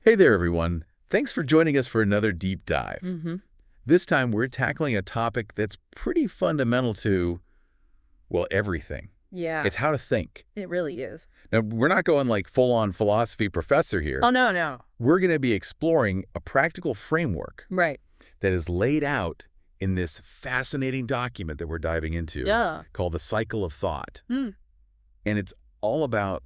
Hey there, everyone. Thanks for joining us for another deep dive. Mm-hmm. This time, we're tackling a topic that's pretty fundamental to, well, everything. Yeah, It's how to think. it really is. Now, we're not going like full-on philosophy professor here. Oh, no, no. We're going to be exploring a practical framework Right. that is laid out in this fascinating document that we're diving into Yeah. called The Cycle of Thought. Hmm. And it's all about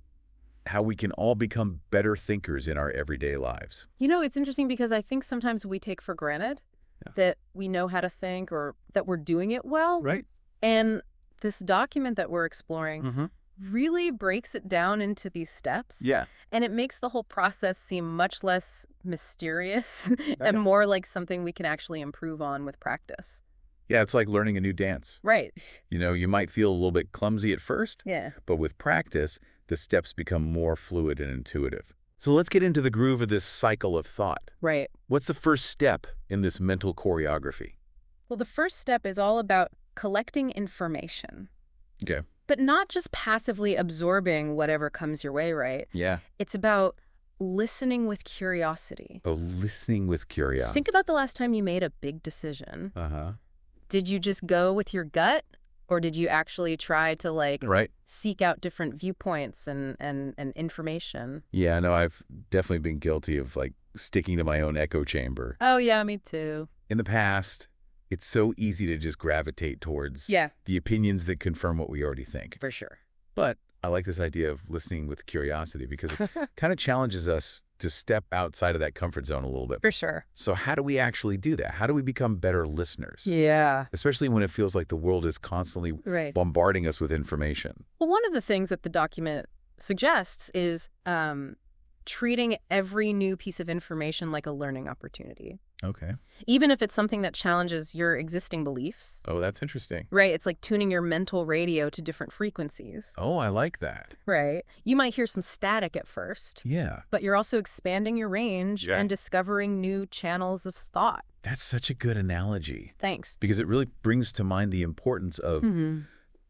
how we can all become better thinkers in our everyday lives. It's interesting because I think sometimes we take for granted Yeah. that we know how to think or that we're doing it well. Right? And this document that we're exploring Mm-hmm. really breaks it down into these steps. Yeah. And it makes the whole process seem much less mysterious Yeah. and more like something we can actually improve on with practice. Yeah, it's like learning a new dance. Right. You might feel a little bit clumsy at first, Yeah. but with practice, the steps become more fluid and intuitive. So let's get into the groove of this cycle of thought. Right. What's the first step in this mental choreography? Well, the first step is all about collecting information. Okay. But not just passively absorbing whatever comes your way, right? Yeah. It's about listening with curiosity. Oh, listening with curiosity. Think about the last time you made a big decision. Uh-huh. Did you just go with your gut? Or did you actually try to, Right. seek out different viewpoints and information? Yeah, no, I've definitely been guilty of, sticking to my own echo chamber. Oh, yeah, me too. In the past, it's so easy to just gravitate towards Yeah, the opinions that confirm what we already think. for sure. But I like this idea of listening with curiosity because it kind of challenges us to step outside of that comfort zone a little bit. For sure. So how do we actually do that? How do we become better listeners? Yeah. Especially when it feels like the world is constantly Right. bombarding us with information. Well, one of the things that the document suggests is treating every new piece of information like a learning opportunity. Okay. Even if it's something that challenges your existing beliefs. Oh, that's interesting. Right. It's like tuning your mental radio to different frequencies. Oh, I like that. Right. You might hear some static at first, Yeah. but you're also expanding your range Yeah. and discovering new channels of thought. That's such a good analogy Thanks. because it really brings to mind the importance of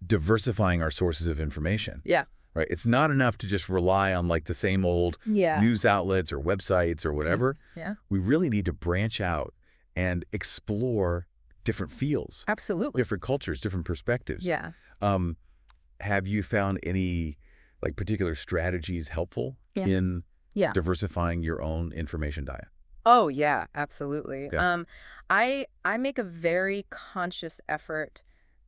diversifying our sources of information. Yeah. Right? It's not enough to just rely on the same old Yeah. news outlets or websites or whatever. Yeah. We really need to branch out and explore different fields, Absolutely. different cultures, different perspectives. Yeah. Have you found any particular strategies helpful Yeah. in Yeah. diversifying your own information diet? Oh, yeah, absolutely. Yeah. I make a very conscious effort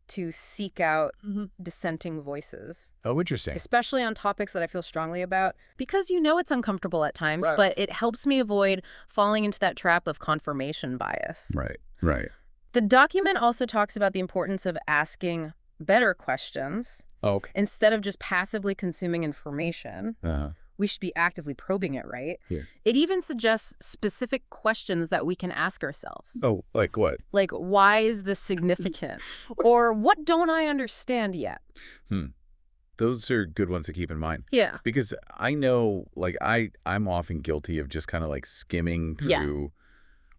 to seek out dissenting voices, Oh, interesting. especially on topics that I feel strongly about, because it's uncomfortable at times, Right. but it helps me avoid falling into that trap of confirmation bias. Right, right. The document also talks about the importance of asking better questions. Oh, okay. Instead of just passively consuming information, Uh-huh. we should be actively probing it, right? Yeah. It even suggests specific questions that we can ask ourselves. Oh, like what? Like, why is this significant? Or what don't I understand yet? Those are good ones to keep in mind. Yeah. Because I know, I'm often guilty of just kind of skimming Yeah. through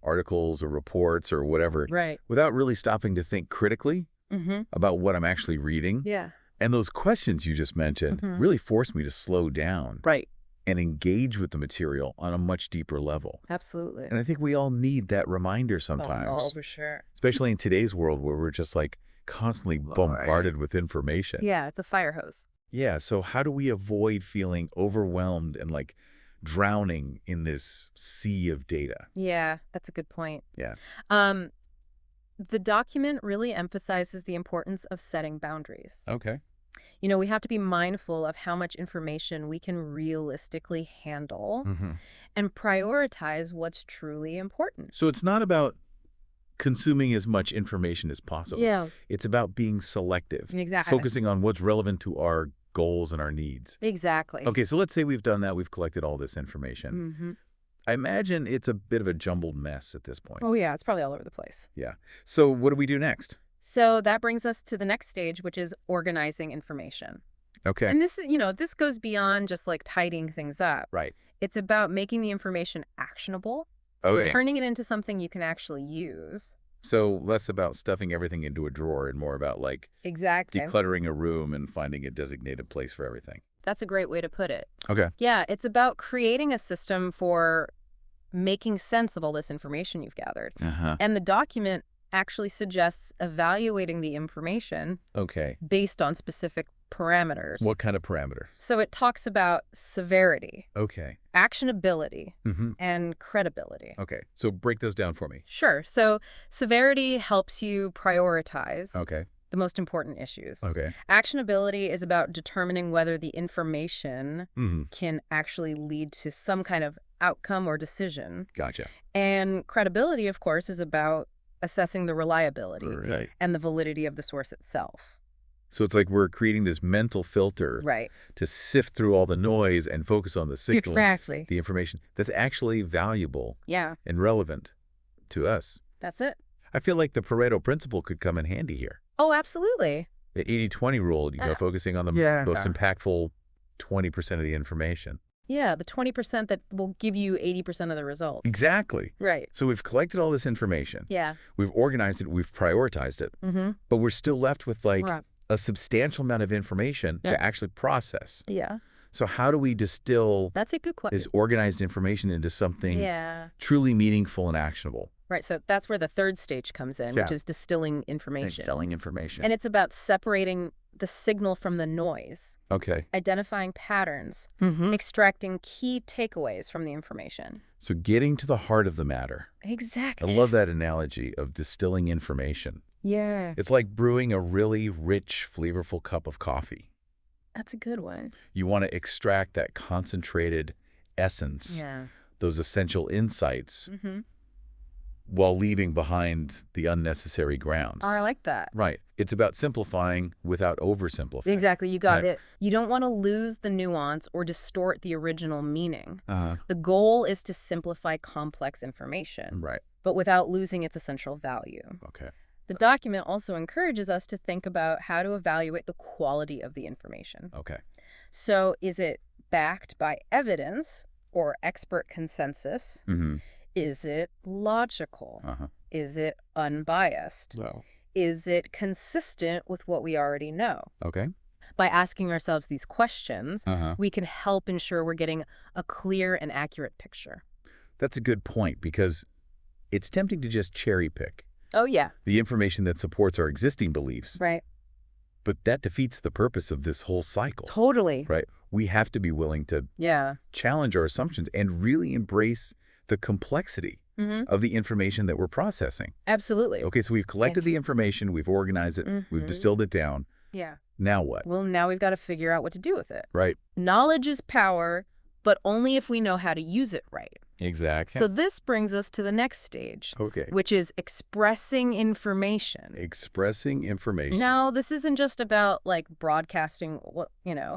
articles or reports or whatever Right. without really stopping to think critically Mm-hmm. about what I'm actually reading. Yeah. And those questions you just mentioned Mhm. really forced me to slow down Right. and engage with the material on a much deeper level. Absolutely. And I think we all need that reminder sometimes, Oh, for sure. especially in today's world where we're just constantly bombarded with information. Yeah, it's a fire hose. Yeah. So how do we avoid feeling overwhelmed and drowning in this sea of data? Yeah, that's a good point. Yeah. The document really emphasizes the importance of setting boundaries. Okay. We have to be mindful of how much information we can realistically handle Mm-hmm. and prioritize what's truly important. So it's not about consuming as much information as possible. Yeah, It's about being selective, exactly. focusing on what's relevant to our goals and our needs. Exactly. Okay, so let's say we've done that. We've collected all this information. Mm-hmm. I imagine it's a bit of a jumbled mess at this point. Oh, yeah, it's probably all over the place. Yeah. So what do we do next? So that brings us to the next stage, which is organizing information. Okay. And this goes beyond just tidying things up. Right. It's about making the information actionable, Okay. turning it into something you can actually use. So less about stuffing everything into a drawer and more about Exactly. decluttering a room and finding a designated place for everything. That's a great way to put it. Okay. Yeah, it's about creating a system for making sense of all this information you've gathered. Uh-huh. And the document actually suggests evaluating the information Okay. based on specific parameters. What kind of parameter? So it talks about severity, Okay. actionability, Mm-hmm. and credibility. Okay. So break those down for me. Sure. So severity helps you prioritize Okay. the most important issues. Okay. Actionability is about determining whether the information Mm-hmm. can actually lead to some kind of outcome or decision. Gotcha. And credibility, of course, is about assessing the reliability Right. and the validity of the source itself. So it's like we're creating this mental filter Right. to sift through all the noise and focus on the signal, Exactly. the information that's actually valuable Yeah, and relevant to us. that's it. I feel like the Pareto principle could come in handy here. Oh, absolutely. The 80-20 rule, focusing on the Yeah. most impactful 20% of the information. Yeah, the 20% that will give you 80% of the results. Exactly. Right. So we've collected all this information. Yeah. We've organized it. We've prioritized it. Mm-hmm. But we're still left with like Right. a substantial amount of information Yeah. to actually process. Yeah. So how do we distill That's a good question. this organized information into something Yeah. truly meaningful and actionable? Right. So that's where the third stage comes in, which Yeah. is distilling information. Selling information. And it's about separating the signal from the noise, Okay. identifying patterns, Mm-hmm. extracting key takeaways from the information. So getting to the heart of the matter. I Exactly. love that analogy of distilling information. Yeah. It's like brewing a really rich, flavorful cup of coffee. That's a good one. You want to extract that concentrated essence, Yeah. those essential insights, Mm-hmm. while leaving behind the unnecessary grounds. Oh, I like that. Right. It's about simplifying without oversimplifying. Exactly. You got Right. it. You don't want to lose the nuance or distort the original meaning. Uh-huh. The goal is to simplify complex information, Right. but without losing its essential value. Okay. The document also encourages us to think about how to evaluate the quality of the information. Okay. So is it backed by evidence or expert consensus? Mm-hmm. Is it logical? Uh-huh. Is it unbiased? Well. Is it consistent with what we already know? Okay. By asking ourselves these questions, Uh-huh. we can help ensure we're getting a clear and accurate picture. That's a good point because it's tempting to just cherry pick Oh, yeah. the information that supports our existing beliefs, Right. but that defeats the purpose of this whole cycle. Totally. Right. We have to be willing to Yeah. challenge our assumptions and really embrace the complexity Mm-hmm. of the information that we're processing. Absolutely. Okay, so we've collected the information, we've organized it, we've Mhm. distilled it down. Yeah. Now what? Well, now we've got to figure out what to do with it. Right. Knowledge is power, but only if we know how to use it right. Exactly. So this brings us to the next stage, Okay. which is expressing information. Expressing information. Now, this isn't just about like broadcasting,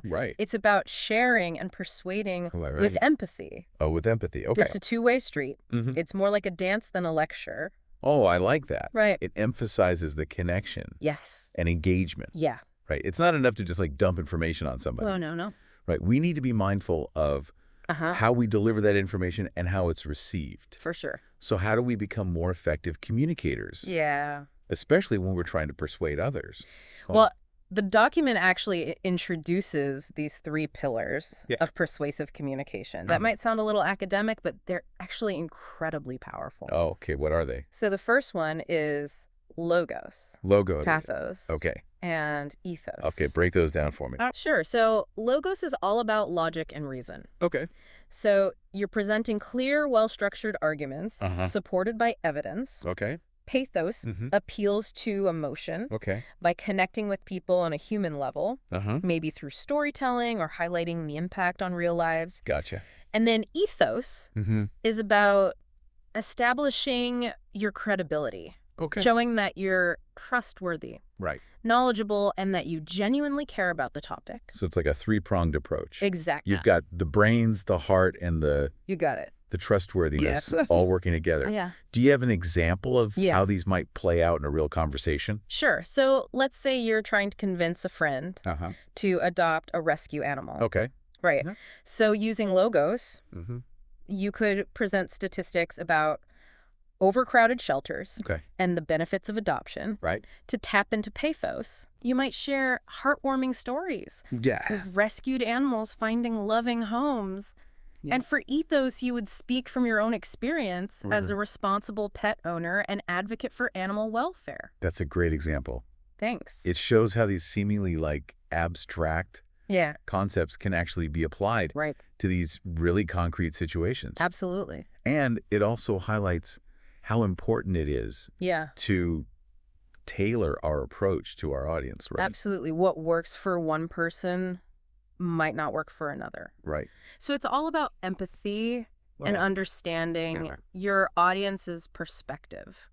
Right. it's about sharing and persuading Right, right. with empathy. Oh, with empathy. Okay. It's a two-way street. Mhm. It's more like a dance than a lecture. Oh, I like that. Right. It emphasizes the connection Yes. and engagement. Yeah. Right. It's not enough to just like dump information on somebody. Oh, no. Right. We need to be mindful of Uh-huh. how we deliver that information and how it's received. For sure. So how do we become more effective communicators, Yeah. especially when we're trying to persuade others? Well, the document actually introduces these three pillars Yeah. of persuasive communication. That might sound a little academic, but they're actually incredibly powerful. Oh, okay. What are they? So the first one is logos, Logo. pathos, Okay. and ethos. Okay. Break those down for me. Sure. So logos is all about logic and reason. Okay. So you're presenting clear, well-structured arguments Uh-huh. supported by evidence. Okay. Pathos Mhm. appeals to emotion Okay. by connecting with people on a human level, Uh-huh. maybe through storytelling or highlighting the impact on real lives. Gotcha. And then ethos Mm-hmm. is about establishing your credibility, Okay. showing that you're trustworthy, Right. knowledgeable, and that you genuinely care about the topic. So it's like a three-pronged approach. Exactly. You've got the brains, the heart, and the You got it. trustworthiness Yes. all working together. Yeah. Do you have an example of Yeah. how these might play out in a real conversation? Sure. So let's say you're trying to convince a friend Uh-huh. to adopt a rescue animal. Okay. Right. Yeah. So using logos, Mm-hmm. you could present statistics about overcrowded shelters Okay. and the benefits of adoption. Right. To tap into pathos, you might share heartwarming stories Yeah. of rescued animals finding loving homes Yeah. And for ethos, you would speak from your own experience as a responsible pet owner and advocate for animal welfare. That's a great example. Thanks. It shows how these seemingly abstract Yeah. concepts can actually be applied Right. to these really concrete situations. Absolutely. And it also highlights how important it is Yeah. to tailor our approach to our audience, right? Absolutely. What works for one person might not work for another. Right. So it's all about empathy and understanding your audience's perspective.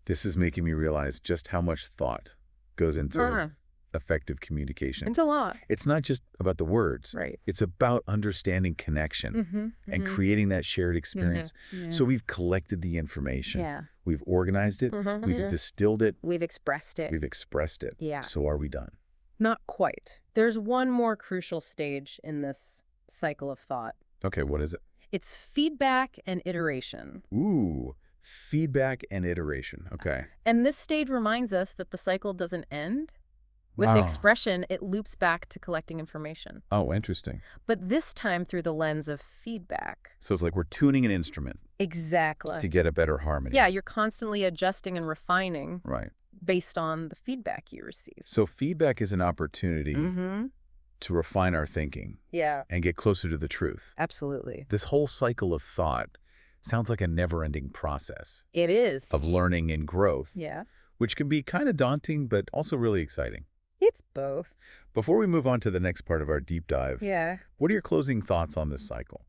This is making me realize just how much thought goes into Uh-huh. effective communication. It's a lot. It's not just about the words. Right. It's about understanding connection and creating that shared experience. Yeah. So we've collected the information. Yeah. We've organized it. We've distilled it. We've expressed it. We've expressed it. Yeah. So are we done? Not quite. There's one more crucial stage in this cycle of thought. Okay, what is it? It's feedback and iteration. Ooh, feedback and iteration. Okay. And this stage reminds us that the cycle doesn't end. With Wow. expression, it loops back to collecting information. Oh, interesting. But this time through the lens of feedback. So it's like we're tuning an instrument Exactly. to get a better harmony. Yeah, you're constantly adjusting and refining Right. based on the feedback you receive. So feedback is an opportunity to refine our thinking Yeah, and get closer to the truth. absolutely. This whole cycle of thought sounds like a never-ending process It is. of learning and growth, Yeah, which can be kind of daunting, but also really exciting. it's both. Before we move on to the next part of our deep dive, Yeah. what are your closing thoughts on this cycle?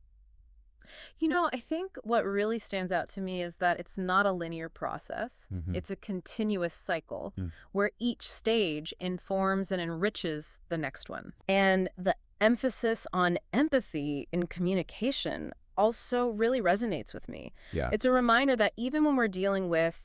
You know, I think what really stands out to me is that it's not a linear process. It's a continuous cycle where each stage informs and enriches the next one. And the emphasis on empathy in communication also really resonates with me. Yeah. It's a reminder that even when we're dealing with,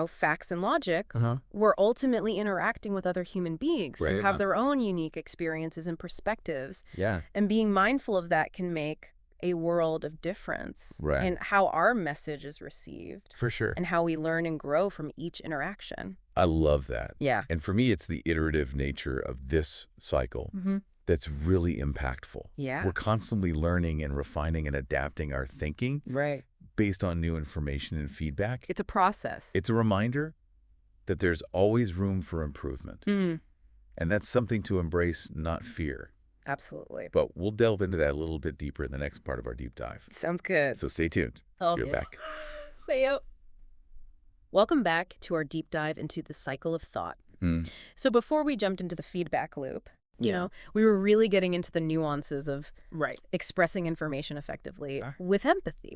facts and logic, we're ultimately interacting with other human beings who Right. have their own unique experiences and perspectives. Yeah. And being mindful of that can make a world of difference Right. in how our message is received For sure. and how we learn and grow from each interaction. I love that. Yeah. And for me, it's the iterative nature of this cycle that's really impactful. Yeah. We're constantly learning and refining and adapting our thinking Right. based on new information and feedback. It's a process. It's a reminder that there's always room for improvement. And that's something to embrace, not fear. Absolutely. But we'll delve into that a little bit deeper in the next part of our deep dive. Sounds good. So stay tuned. Oh. You're back. See you. Welcome back to our deep dive into the cycle of thought. So before we jumped into the feedback loop, we were really getting into the nuances of expressing information effectively with empathy.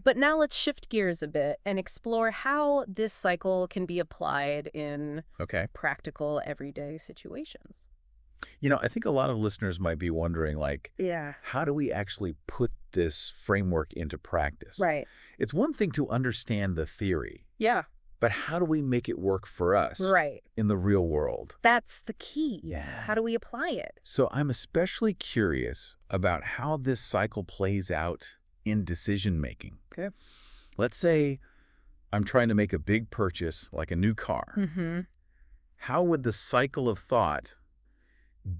But now let's shift gears a bit and explore how this cycle can be applied in practical everyday situations. I think a lot of listeners might be wondering, how do we actually put this framework into practice? Right. It's one thing to understand the theory, Yeah. but how do we make it work for us Right. in the real world? That's the key. Yeah. How do we apply it? So I'm especially curious about how this cycle plays out in decision-making. Okay. Let's say I'm trying to make a big purchase, like a new car. How would the cycle of thought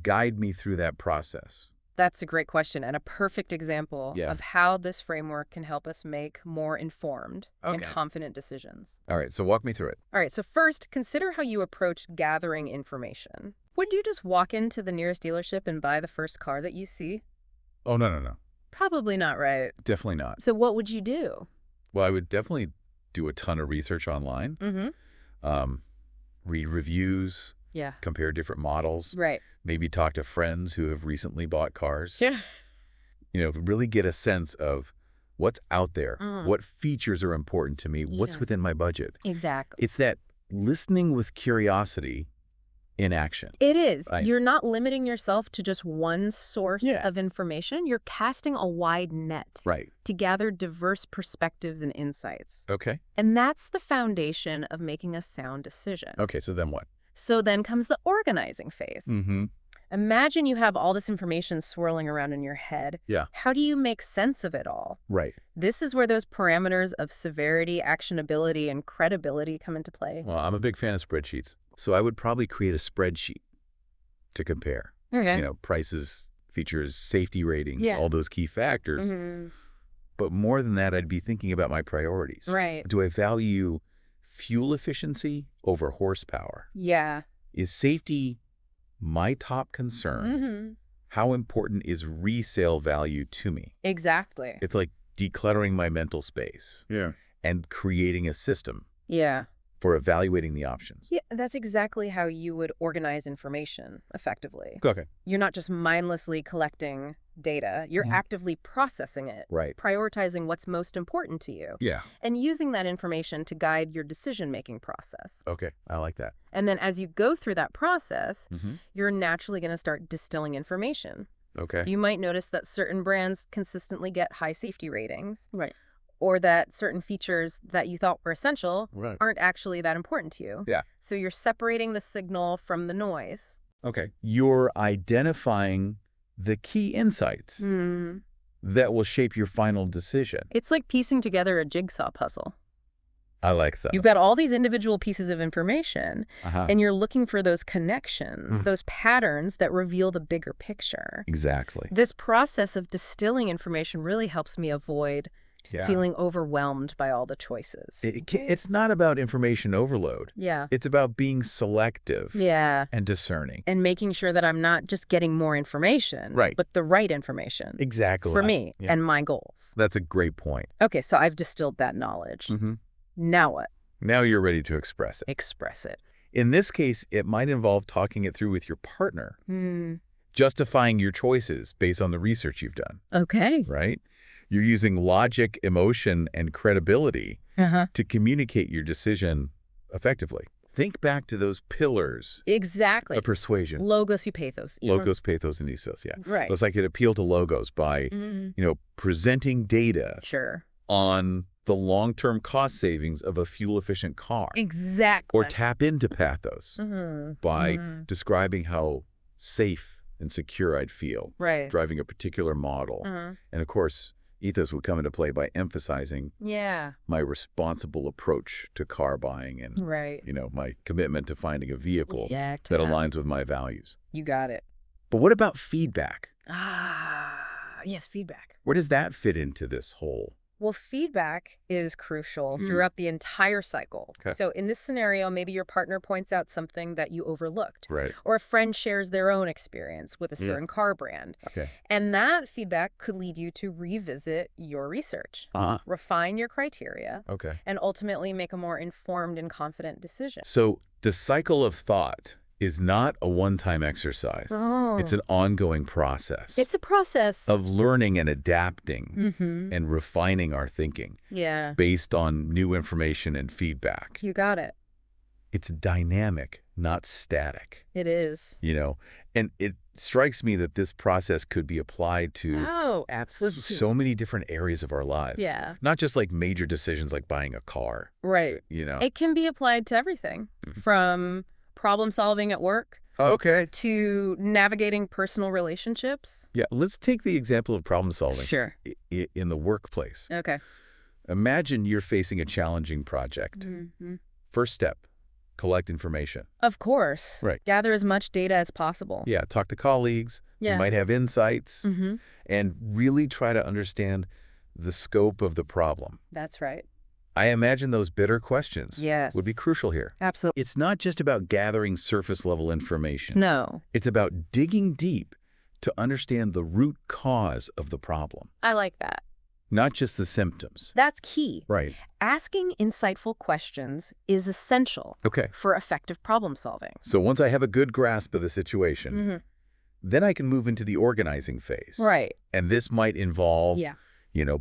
guide me through that process? That's a great question and a perfect example Yeah. of how this framework can help us make more informed and Okay. confident decisions. All right, so walk me through it. All right, so first, consider how you approach gathering information. Would you just walk into the nearest dealership and buy the first car that you see? Oh, no. Probably not, right? Definitely not. So what would you do? Well, I would definitely do a ton of research online, read reviews, Yeah. compare different models, Right. maybe talk to friends who have recently bought cars. Yeah. Really get a sense of what's out there, what features are important to me, what's Yeah. within my budget. Exactly. It's that listening with curiosity in action. It is. Right. You're not limiting yourself to just one source Yeah. of information. You're casting a wide net Right. to gather diverse perspectives and insights. Okay. And that's the foundation of making a sound decision. Okay, so then what? So then comes the organizing phase. Mm-hmm. Imagine you have all this information swirling around in your head. Yeah. How do you make sense of it all? Right. This is where those parameters of severity, actionability, and credibility come into play. Well, I'm a big fan of spreadsheets, so I would probably create a spreadsheet to compare. Okay. Prices, features, safety ratings, Yeah. all those key factors. But more than that, I'd be thinking about my priorities. Right. Do I value fuel efficiency over horsepower? Yeah. Is safety my top concern? How important is resale value to me? Exactly. It's like decluttering my mental space and creating a system Yeah. for evaluating the options. Yeah, that's exactly how you would organize information effectively. Okay. You're not just mindlessly collecting data. You're actively processing it, Right. prioritizing what's most important to you, Yeah. and using that information to guide your decision-making process. Okay. I like that. And then as you go through that process, you're naturally going to start distilling information. Okay. You might notice that certain brands consistently get high safety ratings. Right. Or that certain features that you thought were essential Right. aren't actually that important to you. Yeah. So you're separating the signal from the noise. Okay. You're identifying the key insights that will shape your final decision. It's like piecing together a jigsaw puzzle. I like that. You've got all these individual pieces of information, and you're looking for those connections, those patterns that reveal the bigger picture. Exactly. This process of distilling information really helps me avoid feeling overwhelmed by all the choices. It's not about information overload. Yeah. It's about being selective Yeah. and discerning. And making sure that I'm not just getting more information, Right. but the right information Exactly. for me Yeah. and my goals. That's a great point. Okay, so I've distilled that knowledge. Now what? Now you're ready to express it. Express it. In this case, it might involve talking it through with your partner, justifying your choices based on the research you've done, Okay. right? You're using logic, emotion, and credibility to communicate your decision effectively. Think back to those pillars Exactly. of persuasion. Logos, pathos. Logos, pathos, and ethos, yeah. Right. So it's like it appeal to logos by, presenting data Sure. on the long-term cost savings of a fuel-efficient car. Exactly. Or tap into pathos by describing how safe and secure I'd feel Right. driving a particular model. And of course, ethos would come into play by emphasizing Yeah. my responsible approach to car buying and, Right. my commitment to finding a vehicle Yeah, that aligns with my values. You got it. But what about feedback? Yes, feedback. Where does that fit into this whole? Well, feedback is crucial throughout the entire cycle. Okay. So in this scenario, maybe your partner points out something that you overlooked. Right. Or a friend shares their own experience with a certain car brand. Okay. And that feedback could lead you to revisit your research, refine your criteria, Okay. and ultimately make a more informed and confident decision. So the cycle of thought is not a one-time exercise. Oh. It's an ongoing process. It's a process. Of learning and adapting and refining our thinking Yeah. based on new information and feedback. You got it. It's dynamic, not static, It is. And it strikes me that this process could be applied to Oh, absolutely. so many different areas of our lives. Yeah. Not just like major decisions like buying a car. Right. It can be applied to everything from problem solving at work Okay. to navigating personal relationships. Yeah, let's take the example of problem solving Sure. in the workplace. Okay. Imagine you're facing a challenging project. First step, collect information. Of course. Right. Gather as much data as possible. Yeah, talk to colleagues. Yeah. You might have insights and really try to understand the scope of the problem. That's right. I imagine those bitter questions Yes. would be crucial here. Absolutely. It's not just about gathering surface-level information. No. It's about digging deep to understand the root cause of the problem, I like that. not just the symptoms. That's key. Right. Asking insightful questions is essential Okay. for effective problem solving. So once I have a good grasp of the situation, then I can move into the organizing phase. Right. And this might involve, Yeah.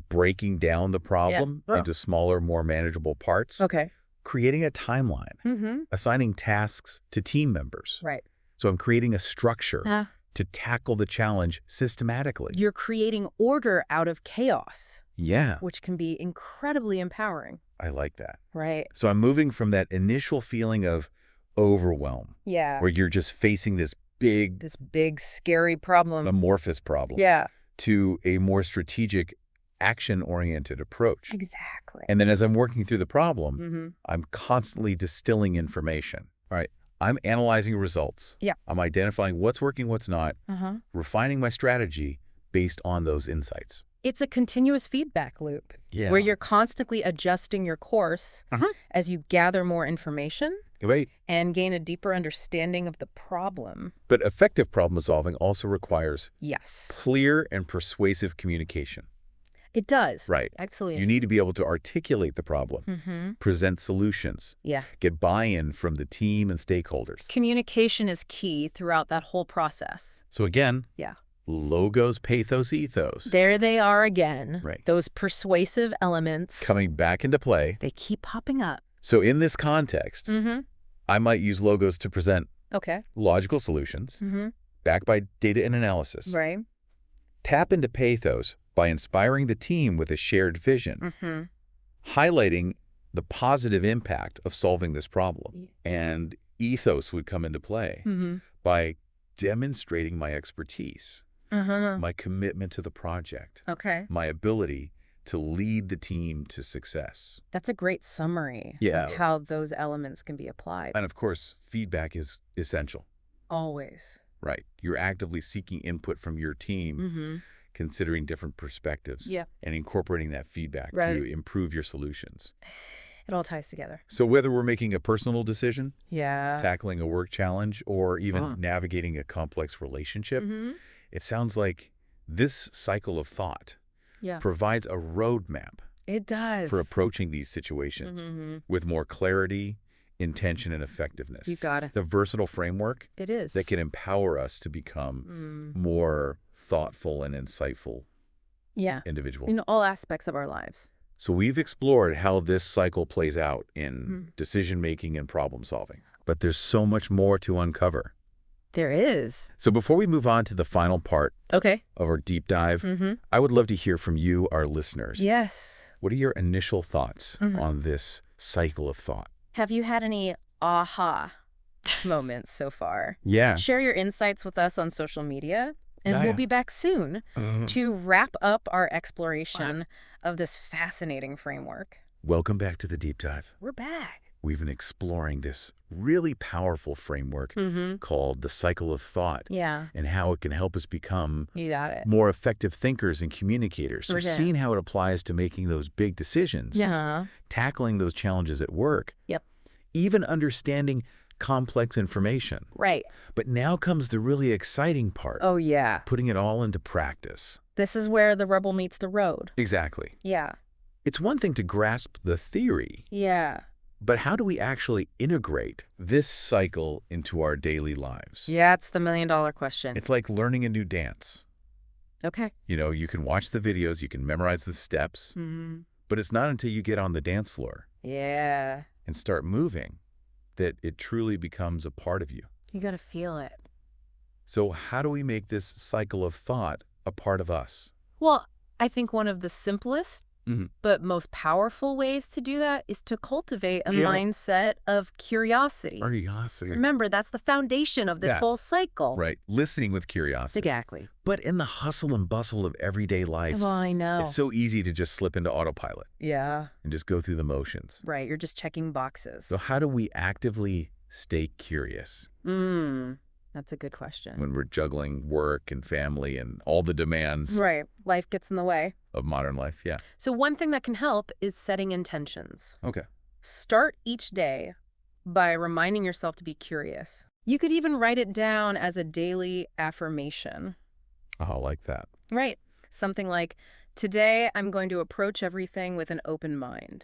breaking down the problem Yeah. into smaller, more manageable parts, Okay. creating a timeline, assigning tasks to team members. Right. So I'm creating a structure to tackle the challenge systematically. You're creating order out of chaos, Yeah, which can be incredibly empowering. I like that. Right. So I'm moving from that initial feeling of overwhelm, Yeah. where you're just facing this big, This big, scary problem. amorphous problem, Yeah. to a more strategic, action-oriented approach. Exactly. And then as I'm working through the problem, I'm constantly distilling information. All right, I'm analyzing results. Yeah. I'm identifying what's working, what's not, refining my strategy based on those insights. It's a continuous feedback loop where you're constantly adjusting your course as you gather more information and gain a deeper understanding of the problem. But effective problem solving also requires Yes. clear and persuasive communication. It does. Right. Absolutely. You need to be able to articulate the problem, present solutions, get buy-in from the team and stakeholders. Communication is key throughout that whole process. So again, logos, pathos, ethos. There they are again. Right. Those persuasive elements. Coming back into play. They keep popping up. So in this context, I might use logos to present logical solutions, backed by data and analysis. Right. Tap into pathos by inspiring the team with a shared vision, highlighting the positive impact of solving this problem. And ethos would come into play by demonstrating my expertise, my commitment to the project, my ability to lead the team to success. That's a great summary of how those elements can be applied. And of course, feedback is essential. Always. Right. You're actively seeking input from your team, considering different perspectives, and incorporating that feedback to improve your solutions. It all ties together. So whether we're making a personal decision, Yeah. tackling a work challenge, or even navigating a complex relationship, it sounds like this cycle of thought provides a roadmap. It does. For approaching these situations with more clarity, intention, and effectiveness. You got it. It's a versatile framework. It is. That can empower us to become more thoughtful and insightful individual. In all aspects of our lives. So we've explored how this cycle plays out in decision-making and problem-solving. But there's so much more to uncover. There is. So before we move on to the final part of our deep dive, I would love to hear from you, our listeners. Yes. What are your initial thoughts on this cycle of thought? Have you had any aha moments so far? Yeah. Share your insights with us on social media, and we'll be back soon to wrap up our exploration of this fascinating framework. Welcome back to the deep dive. We're back. We've been exploring this really powerful framework called the cycle of thought and how it can help us become more effective thinkers and communicators. So we've seen how it applies to making those big decisions, tackling those challenges at work, even understanding complex information. Right. But now comes the really exciting part. Oh, yeah. Putting it all into practice. This is where the rubber meets the road. Exactly. Yeah. It's one thing to grasp the theory. Yeah. But how do we actually integrate this cycle into our daily lives? Yeah, it's the million-dollar question. It's like learning a new dance. Okay. You know, you can watch the videos, you can memorize the steps, but it's not until you get on the dance floor and start moving that it truly becomes a part of you. You got to feel it. So how do we make this cycle of thought a part of us? Well, I think one of the simplest but most powerful ways to do that is to cultivate a mindset of curiosity. Remember, that's the foundation of this whole cycle. Right. Listening with curiosity. Exactly. But in the hustle and bustle of everyday life, well, I know. It's so easy to just slip into autopilot. Yeah. And just go through the motions. Right. You're just checking boxes. So how do we actively stay curious? That's a good question. When we're juggling work and family and all the demands. Right. Life gets in the way. Of modern life, yeah. So one thing that can help is setting intentions. Okay. Start each day by reminding yourself to be curious. You could even write it down as a daily affirmation. Oh, I like that. Right. Something like, today I'm going to approach everything with an open mind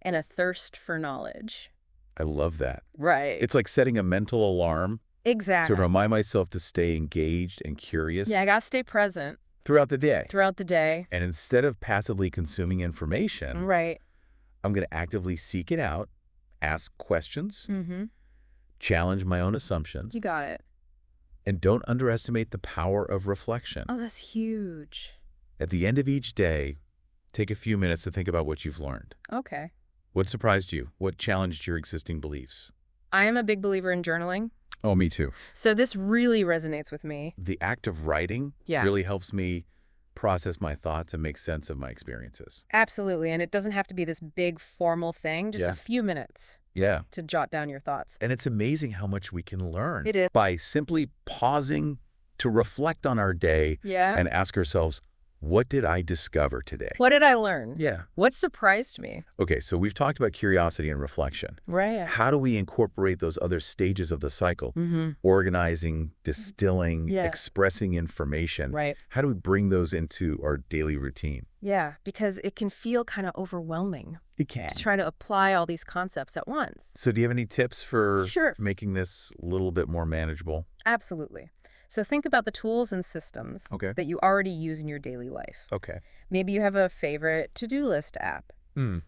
and a thirst for knowledge. I love that. Right. It's like setting a mental alarm. Exactly. To remind myself to stay engaged and curious. Yeah, I got to stay present. Throughout the day. Throughout the day. And instead of passively consuming information, right, I'm going to actively seek it out, ask questions, challenge my own assumptions. You got it. And don't underestimate the power of reflection. Oh, that's huge. At the end of each day, take a few minutes to think about what you've learned. Okay. What surprised you? What challenged your existing beliefs? I am a big believer in journaling. Oh, me too. So this really resonates with me. The act of writing really helps me process my thoughts and make sense of my experiences. Absolutely. And it doesn't have to be this big formal thing, just a few minutes to jot down your thoughts. And it's amazing how much we can learn It is. by simply pausing to reflect on our day and ask ourselves, what did I discover today? What did I learn? Yeah. What surprised me? Okay, so we've talked about curiosity and reflection. Right. How do we incorporate those other stages of the cycle? Organizing, distilling, expressing information. Right. How do we bring those into our daily routine? Yeah, because it can feel kind of overwhelming. It can. To try to apply all these concepts at once. So do you have any tips for Sure. making this a little bit more manageable? Absolutely. So think about the tools and systems that you already use in your daily life. Okay. Maybe you have a favorite to-do list app.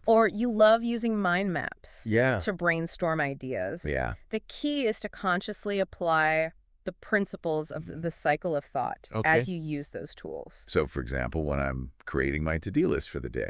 Or you love using mind maps to brainstorm ideas. Yeah. The key is to consciously apply the principles of the cycle of thought as you use those tools. So, for example, when I'm creating my to-do list for the day,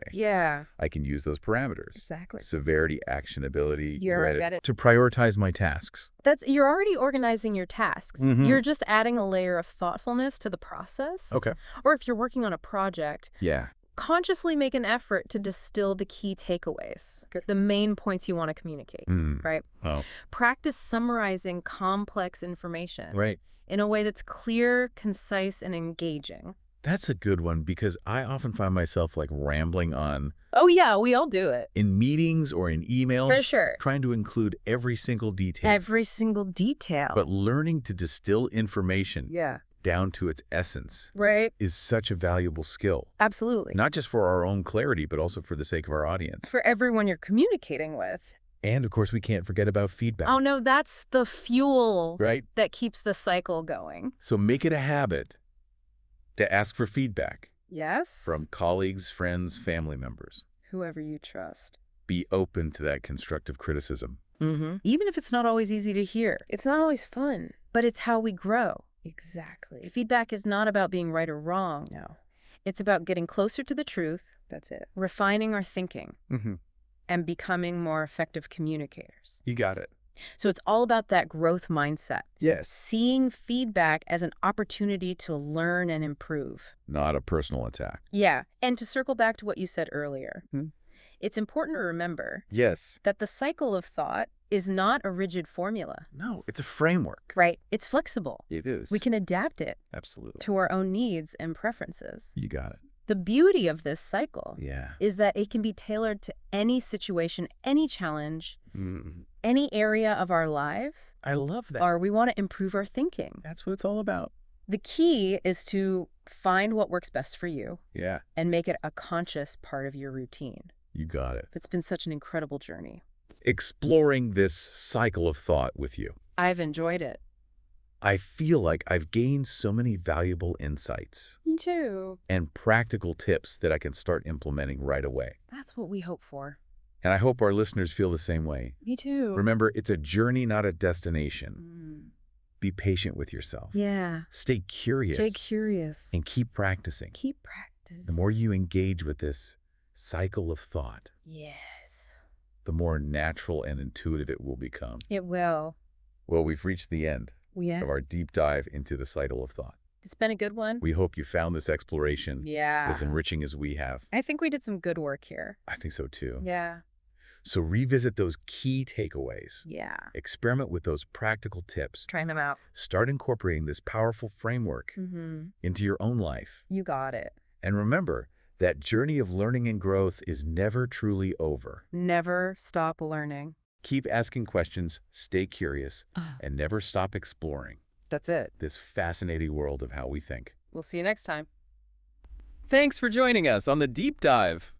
I can use those parameters. Exactly. Severity, actionability, Get it. to prioritize my tasks. You're already organizing your tasks. You're just adding a layer of thoughtfulness to the process. Okay. Or if you're working on a project, Yeah. consciously make an effort to distill the key takeaways, the main points you want to communicate, right? Oh. Practice summarizing complex information Right. in a way that's clear, concise, and engaging. That's a good one because I often find myself like rambling on Oh, yeah, we all do it. in meetings or in emails. For sure. Trying to include every single detail. Every single detail. But learning to distill information yeah. down to its essence Right. is such a valuable skill. Absolutely. Not just for our own clarity, but also for the sake of our audience. For everyone you're communicating with. And, of course, we can't forget about feedback. Oh, no, that's the fuel right? that keeps the cycle going. So make it a habit to ask for feedback. Yes. From colleagues, friends, family members. Whoever you trust. Be open to that constructive criticism. Even if it's not always easy to hear. It's not always fun, but it's how we grow. Exactly. Feedback is not about being right or wrong. No. It's about getting closer to the truth. That's it. Refining our thinking. And becoming more effective communicators. You got it. So it's all about that growth mindset. Yes. Seeing feedback as an opportunity to learn and improve. Not a personal attack. Yeah. And to circle back to what you said earlier, it's important to remember that the cycle of thought is not a rigid formula. No, it's a framework. Right. It's flexible. It is. We can adapt it Absolutely. to our own needs and preferences. You got it. The beauty of this cycle Yeah. is that it can be tailored to any situation, any challenge, any area of our lives. I love that. Or we want to improve our thinking. That's what it's all about. The key is to find what works best for you. Yeah. And make it a conscious part of your routine. You got it. It's been such an incredible journey. Exploring this cycle of thought with you. I've enjoyed it. I feel like I've gained so many valuable insights. Me too. And practical tips that I can start implementing right away. That's what we hope for. And I hope our listeners feel the same way. Me too. Remember, it's a journey, not a destination. Be patient with yourself. Yeah. Stay curious. Stay curious. And keep practicing. Keep practicing. The more you engage with this cycle of thought, yes, the more natural and intuitive it will become. It will. Well, we've reached the end of our deep dive into the cycle of thought. It's been a good one. We hope you found this exploration as enriching as we have. I think we did some good work here. I think so too. Yeah. So revisit those key takeaways. Yeah. Experiment with those practical tips. Trying them out. Start incorporating this powerful framework into your own life. You got it. And remember, that journey of learning and growth is never truly over. Never stop learning. Keep asking questions, stay curious, and never stop exploring. That's it. This fascinating world of how we think. We'll see you next time. Thanks for joining us on the Deep Dive.